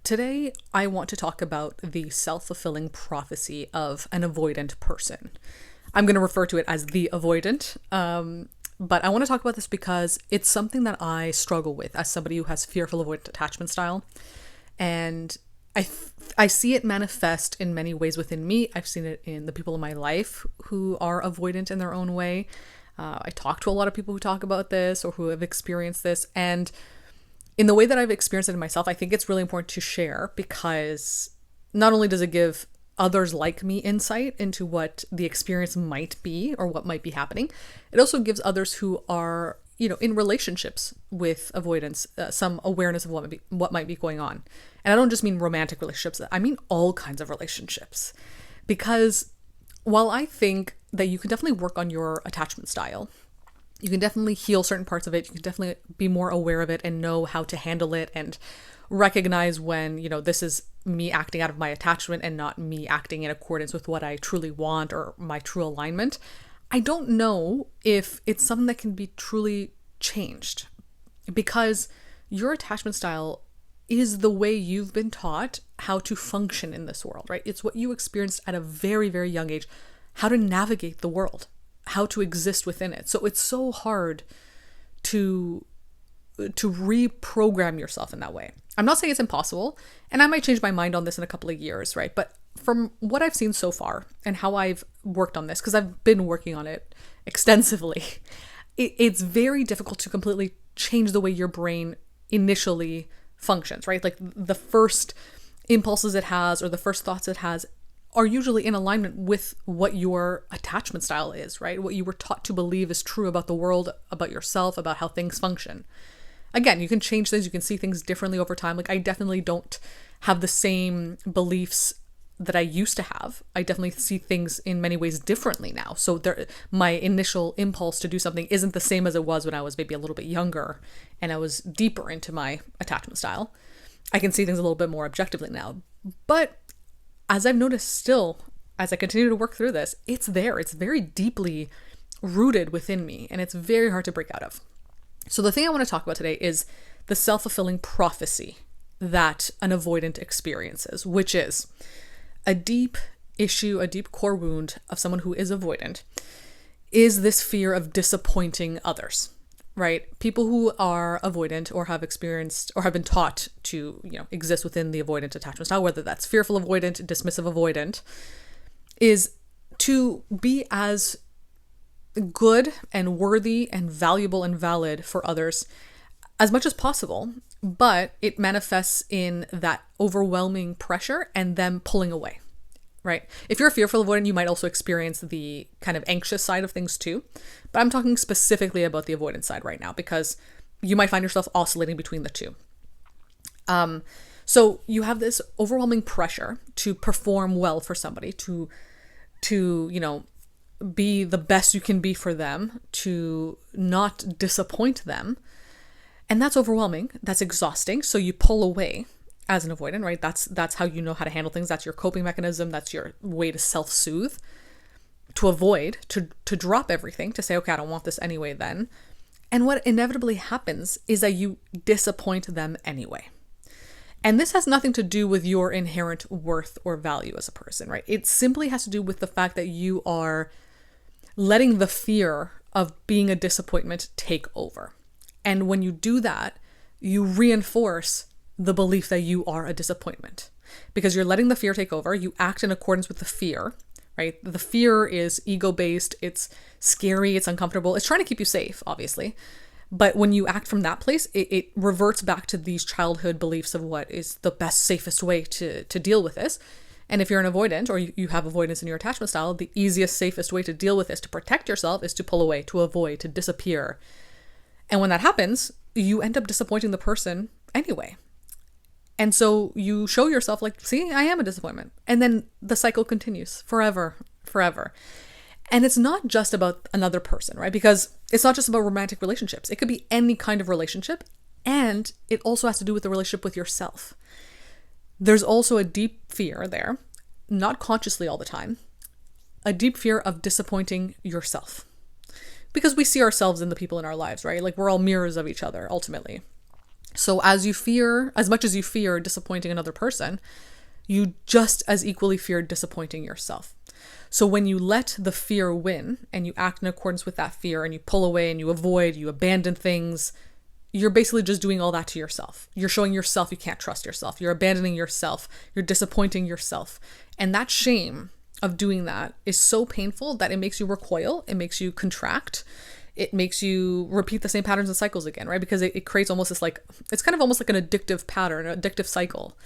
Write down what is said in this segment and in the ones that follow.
Today, I want to talk about the self-fulfilling prophecy of an avoidant person. I'm going to refer to it as the avoidant, but I want to talk about this because it's something that I struggle with as somebody who has fearful avoidant attachment style. And I see it manifest in many ways within me. I've seen it in the people in my life who are avoidant in their own way. I talk to a lot of people who talk about this or who have experienced this. And in the way that I've experienced it in myself, I think it's really important to share because not only does it give others like me insight into what the experience might be or what might be happening, it also gives others who are, in relationships with avoidance, some awareness of what might be going on. And I don't just mean romantic relationships, I mean all kinds of relationships. Because while I think that you can definitely work on your attachment style, you can definitely heal certain parts of it. You can definitely be more aware of it and know how to handle it and recognize when, this is me acting out of my attachment and not me acting in accordance with what I truly want or my true alignment. I don't know if it's something that can be truly changed because your attachment style is the way you've been taught how to function in this world, right? It's what you experienced at a very, very young age, how to navigate the world, how to exist within it. So it's so hard to reprogram yourself in that way. I'm not saying it's impossible, and I might change my mind on this in a couple of years, right? But from what I've seen so far and how I've worked on this, because I've been working on it extensively, it's very difficult to completely change the way your brain initially functions, right? Like the first impulses it has or the first thoughts it has are usually in alignment with what your attachment style is, right? What you were taught to believe is true about the world, about yourself, about how things function. Again, you can change things, you can see things differently over time. Like I definitely don't have the same beliefs that I used to have. I definitely see things in many ways differently now. So my initial impulse to do something isn't the same as it was when I was maybe a little bit younger and I was deeper into my attachment style. I can see things a little bit more objectively now. But as I've noticed still, as I continue to work through this, it's there. It's very deeply rooted within me and it's very hard to break out of. So the thing I want to talk about today is the self-fulfilling prophecy that an avoidant experiences, which is a deep issue, a deep core wound of someone who is avoidant, is this fear of disappointing others, right? People who are avoidant or have experienced or have been taught to, exist within the avoidant attachment style, whether that's fearful avoidant, dismissive avoidant, is to be as good and worthy and valuable and valid for others as much as possible, but it manifests in that overwhelming pressure and them pulling away, right? If you're a fearful avoidant, you might also experience the kind of anxious side of things too, but I'm talking specifically about the avoidance side right now because you might find yourself oscillating between the two. So you have this overwhelming pressure to perform well for somebody, to be the best you can be for them, to not disappoint them. And that's overwhelming. That's exhausting. So you pull away as an avoidant, right? That's how you know how to handle things. That's your coping mechanism. That's your way to self-soothe, to avoid, to drop everything, to say, okay, I don't want this anyway then. And what inevitably happens is that you disappoint them anyway. And this has nothing to do with your inherent worth or value as a person, right? It simply has to do with the fact that you are letting the fear of being a disappointment take over. And when you do that, you reinforce the belief that you are a disappointment because you're letting the fear take over. You act in accordance with the fear, right? The fear is ego-based. It's scary. It's uncomfortable. It's trying to keep you safe, obviously. But when you act from that place, it reverts back to these childhood beliefs of what is the best, safest way to deal with this. And if you're an avoidant or you have avoidance in your attachment style, the easiest, safest way to deal with this, to protect yourself, is to pull away, to avoid, to disappear. And when that happens, you end up disappointing the person anyway. And so you show yourself like, see, I am a disappointment. And then the cycle continues forever. And it's not just about another person, right? Because it's not just about romantic relationships. It could be any kind of relationship. And it also has to do with the relationship with yourself. There's also a deep fear there, not consciously all the time, a deep fear of disappointing yourself. Because we see ourselves in the people in our lives, right? Like we're all mirrors of each other, ultimately. So as much as you fear disappointing another person, you just as equally fear disappointing yourself. So when you let the fear win and you act in accordance with that fear and you pull away and you avoid, you abandon things, you're basically just doing all that to yourself. You're showing yourself you can't trust yourself. You're abandoning yourself. You're disappointing yourself. And that shame of doing that is so painful that it makes you recoil. It makes you contract. It makes you repeat the same patterns and cycles again, right? Because it creates almost this it's kind of almost like an addictive pattern, an addictive cycle,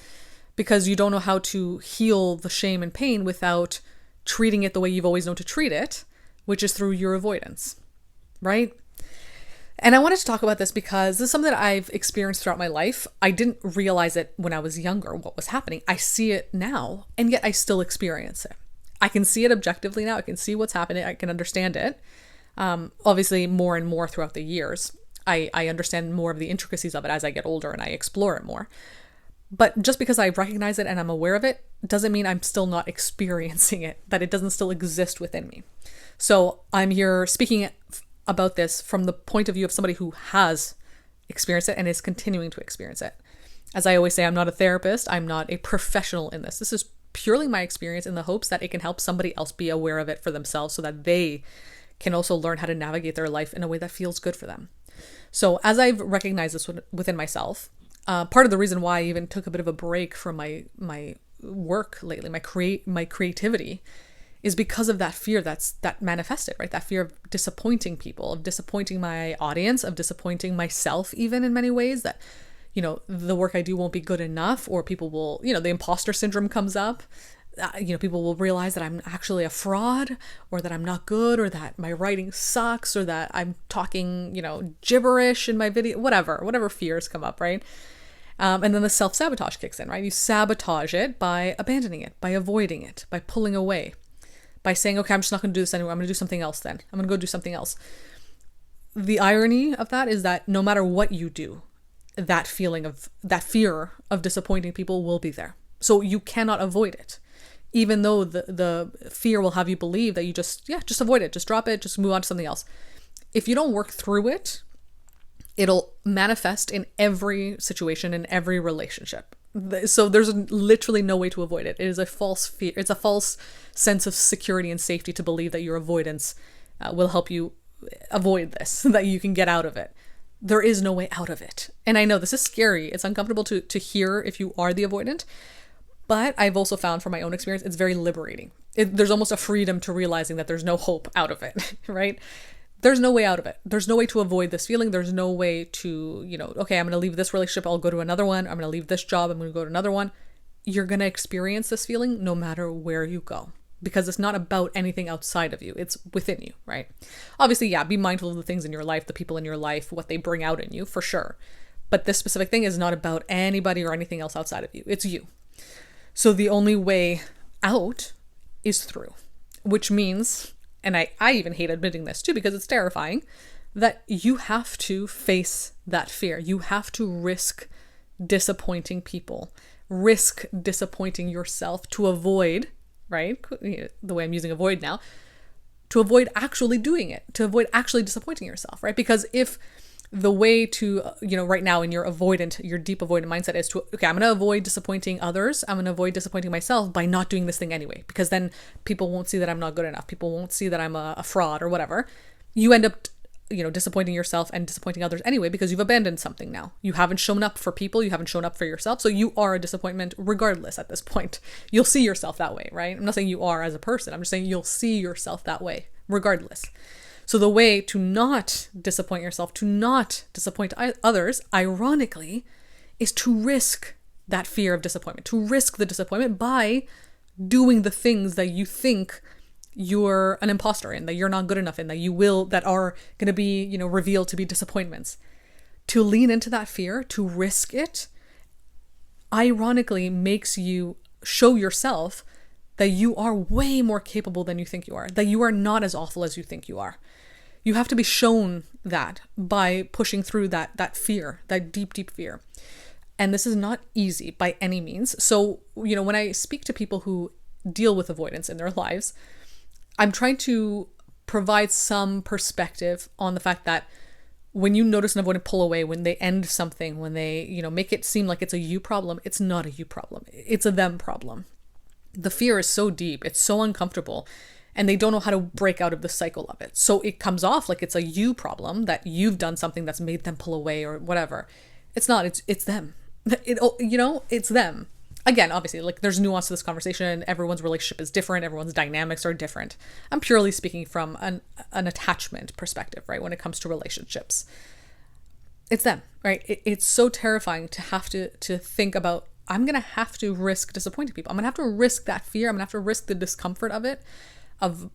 because you don't know how to heal the shame and pain without treating it the way you've always known to treat it, which is through your avoidance, right? And I wanted to talk about this because this is something that I've experienced throughout my life. I didn't realize it when I was younger, what was happening. I see it now, and yet I still experience it. I can see it objectively now. I can see what's happening. I can understand it. Obviously, more and more throughout the years. I understand more of the intricacies of it as I get older and I explore it more. But just because I recognize it and I'm aware of it doesn't mean I'm still not experiencing it, that it doesn't still exist within me. So I'm here speaking about this from the point of view of somebody who has experienced it and is continuing to experience it. As I always say, I'm not a therapist. I'm not a professional in this. This is purely my experience in the hopes that it can help somebody else be aware of it for themselves so that they can also learn how to navigate their life in a way that feels good for them. So as I've recognized this within myself, part of the reason why I even took a bit of a break from my work lately, my creativity, is because of that fear that manifested, right? That fear of disappointing people, of disappointing my audience, of disappointing myself, even in many ways, that, the work I do won't be good enough, or people will, the imposter syndrome comes up. People will realize that I'm actually a fraud, or that I'm not good, or that my writing sucks, or that I'm talking, gibberish in my video, whatever fears come up, right? And then the self-sabotage kicks in, right? You sabotage it by abandoning it, by avoiding it, by pulling away, by saying, okay, I'm just not going to do this anymore. I'm going to do something else then. I'm going to go do something else. The irony of that is that no matter what you do, that fear of disappointing people will be there. So you cannot avoid it. Even though the fear will have you believe that you just avoid it, just drop it, just move on to something else. If you don't work through it, it'll manifest in every situation, in every relationship. So there's literally no way to avoid it. It is a false fear. It's a false sense of security and safety to believe that your avoidance will help you avoid this, that you can get out of it. There is no way out of it. And I know this is scary. It's uncomfortable to hear if you are the avoidant. But I've also found from my own experience, it's very liberating. There's almost a freedom to realizing that there's no hope out of it, right? There's no way out of it. There's no way to avoid this feeling. There's no way to, okay, I'm going to leave this relationship. I'll go to another one. I'm going to leave this job. I'm going to go to another one. You're going to experience this feeling no matter where you go, because it's not about anything outside of you. It's within you, right? Obviously, yeah, be mindful of the things in your life, the people in your life, what they bring out in you, for sure. But this specific thing is not about anybody or anything else outside of you. It's you. So the only way out is through, which means, and I even hate admitting this too, because it's terrifying, that you have to face that fear. You have to risk disappointing people, risk disappointing yourself to avoid, right? The way I'm using avoid now, to avoid actually doing it, to avoid actually disappointing yourself, right? Because if the way to, right now in your deep avoidant mindset is to, okay, I'm going to avoid disappointing others. I'm going to avoid disappointing myself by not doing this thing anyway, because then people won't see that I'm not good enough. People won't see that I'm a fraud or whatever. You end up, disappointing yourself and disappointing others anyway, because you've abandoned something now. You haven't shown up for people. You haven't shown up for yourself. So you are a disappointment regardless at this point. You'll see yourself that way, right? I'm not saying you are as a person. I'm just saying you'll see yourself that way regardless. So the way to not disappoint yourself, to not disappoint others, ironically, is to risk that fear of disappointment, to risk the disappointment by doing the things that you think you're an imposter in, that you're not good enough in, that are going to be, revealed to be disappointments. To lean into that fear, to risk it, ironically makes you show yourself that you are way more capable than you think you are, that you are not as awful as you think you are. You have to be shown that by pushing through that fear, that deep, deep fear. And this is not easy by any means. So, when I speak to people who deal with avoidance in their lives, I'm trying to provide some perspective on the fact that when you notice an avoidant pull away, when they end something, when they, make it seem like it's a you problem, it's not a you problem. It's a them problem. The fear is so deep, it's so uncomfortable, and they don't know how to break out of the cycle of it. So it comes off like it's a you problem, that you've done something that's made them pull away or whatever. It's not, it's them. It's them. Again, obviously, like, there's nuance to this conversation. Everyone's relationship is different. Everyone's dynamics are different. I'm purely speaking from an attachment perspective, right? When it comes to relationships, it's them, right? It's so terrifying to have to think about, I'm going to have to risk disappointing people. I'm going to have to risk that fear. I'm going to have to risk the discomfort of it, of,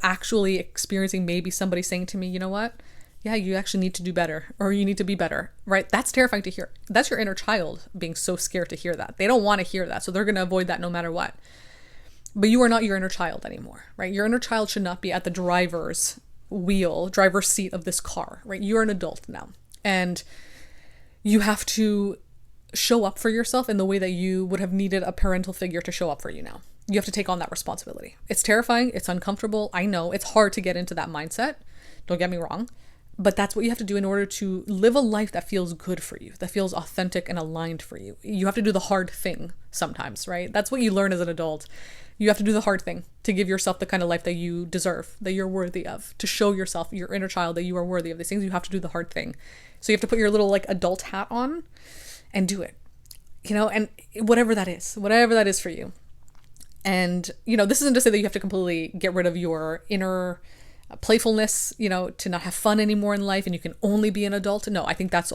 actually experiencing maybe somebody saying to me, you know what? Yeah, you actually need to do better, or you need to be better, right? That's terrifying to hear. That's your inner child being so scared to hear that. They don't want to hear that, so they're going to avoid that no matter what. But you are not your inner child anymore, right? Your inner child should not be at the driver's seat of this car, right? You're an adult now, and you have to show up for yourself in the way that you would have needed a parental figure to show up for you now. You have to take on that responsibility. It's terrifying. It's uncomfortable. I know it's hard to get into that mindset. Don't get me wrong. But that's what you have to do in order to live a life that feels good for you, that feels authentic and aligned for you. You have to do the hard thing sometimes, right? That's what you learn as an adult. You have to do the hard thing to give yourself the kind of life that you deserve, that you're worthy of, to show yourself, your inner child, that you are worthy of these things. You have to do the hard thing. So you have to put your little adult hat on and do it, and whatever that is for you. And, this isn't to say that you have to completely get rid of your inner playfulness, to not have fun anymore in life and you can only be an adult. No, I think that's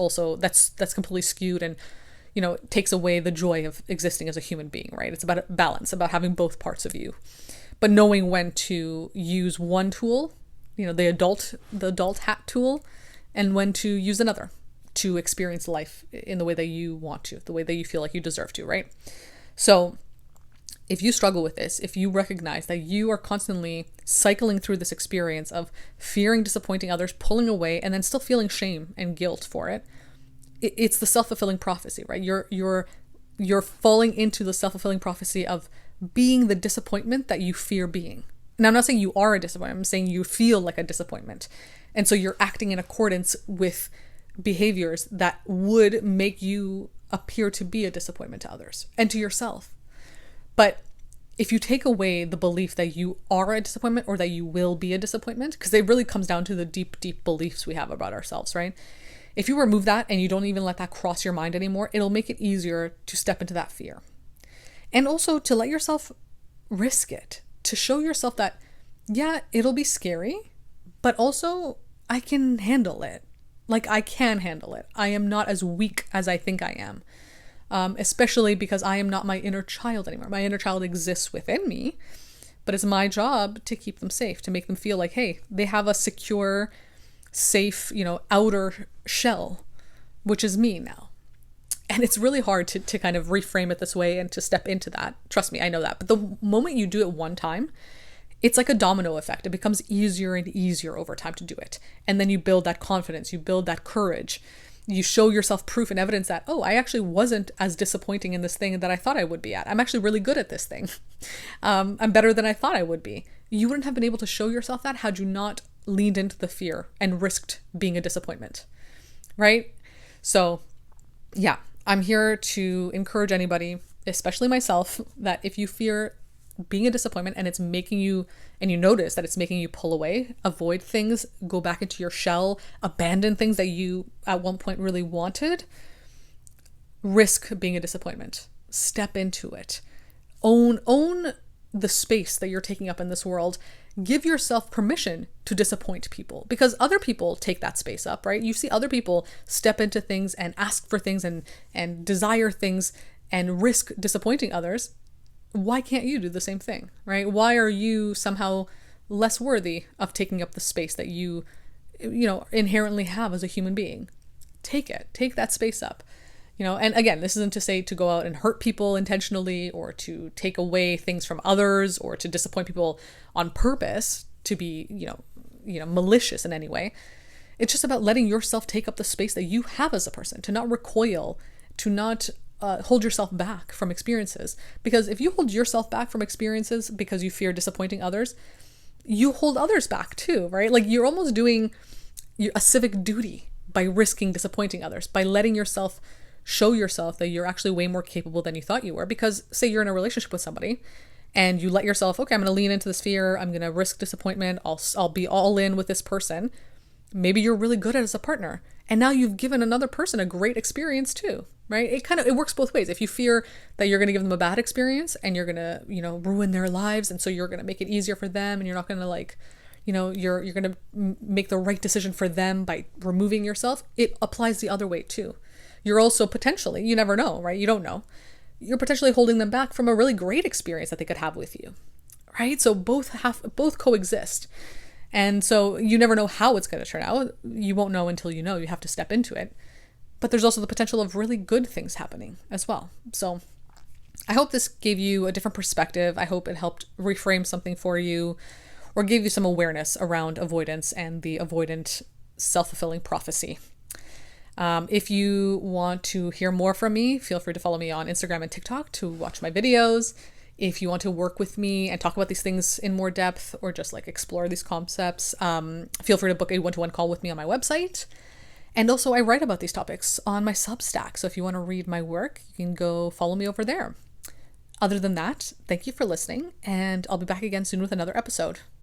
completely skewed and, takes away the joy of existing as a human being, right? It's about a balance, about having both parts of you, but knowing when to use one tool, the adult hat tool, and when to use another to experience life in the way that you want to, the way that you feel like you deserve to, right? So if you struggle with this, if you recognize that you are constantly cycling through this experience of fearing disappointing others, pulling away, and then still feeling shame and guilt for it, it's the self-fulfilling prophecy, right? You're falling into the self-fulfilling prophecy of being the disappointment that you fear being. Now, I'm not saying you are a disappointment. I'm saying you feel like a disappointment. And so you're acting in accordance with behaviors that would make you appear to be a disappointment to others and to yourself. But if you take away the belief that you are a disappointment or that you will be a disappointment, because it really comes down to the deep, deep beliefs we have about ourselves, right? If you remove that and you don't even let that cross your mind anymore, it'll make it easier to step into that fear. And also to let yourself risk it, to show yourself that, yeah, it'll be scary, but also I can handle it. Like, I can handle it. I am not as weak as I think I am. Especially because I am not my inner child anymore. My inner child exists within me, but it's my job to keep them safe, to make them feel like, hey, they have a secure, safe, outer shell, which is me now. And it's really hard to kind of reframe it this way and to step into that. Trust me, I know that. But the moment you do it one time, it's like a domino effect. It becomes easier and easier over time to do it. And then you build that confidence, you build that courage. You show yourself proof and evidence that, oh, I actually wasn't as disappointing in this thing that I thought I would be at. I'm actually really good at this thing. I'm better than I thought I would be. You wouldn't have been able to show yourself that had you not leaned into the fear and risked being a disappointment, right? So yeah, I'm here to encourage anybody, especially myself, that if you fear being a disappointment and it's making you, and you notice that it's making you pull away, avoid things, go back into your shell, abandon things that you at one point really wanted, risk being a disappointment. Step into it. Own the space that you're taking up in this world. Give yourself permission to disappoint people, because other people take that space up, right? You see other people step into things and ask for things and desire things and risk disappointing others. Why can't you do the same thing, right? Why are you somehow less worthy of taking up the space that you inherently have as a human being? Take that space up, and again, this isn't to say to go out and hurt people intentionally or to take away things from others or to disappoint people on purpose, to be, malicious in any way. It's just about letting yourself take up the space that you have as a person, to not recoil, to not hold yourself back from experiences. Because if you hold yourself back from experiences because you fear disappointing others, you hold others back too, right? Like, you're almost doing a civic duty by risking disappointing others, by letting yourself show yourself that you're actually way more capable than you thought you were. Because say you're in a relationship with somebody and you let yourself, okay, I'm going to lean into this fear. I'm going to risk disappointment. I'll be all in with this person. Maybe you're really good at it as a partner. And now you've given another person a great experience too, right? It works both ways. If you fear that you're going to give them a bad experience and you're going to, ruin their lives. And so you're going to make it easier for them and you're not going to you're going to make the right decision for them by removing yourself. It applies the other way too. You're also potentially, you never know, right? You don't know. You're potentially holding them back from a really great experience that they could have with you, right? So both coexist. And so you never know how it's going to turn out. You won't know until you know. You have to step into it. But there's also the potential of really good things happening as well. So I hope this gave you a different perspective. I hope it helped reframe something for you or gave you some awareness around avoidance and the avoidant self-fulfilling prophecy. If you want to hear more from me, feel free to follow me on Instagram and TikTok to watch my videos. If you want to work with me and talk about these things in more depth or just explore these concepts, feel free to book a one-to-one call with me on my website. And also I write about these topics on my Substack. So if you want to read my work, you can go follow me over there. Other than that, thank you for listening, and I'll be back again soon with another episode.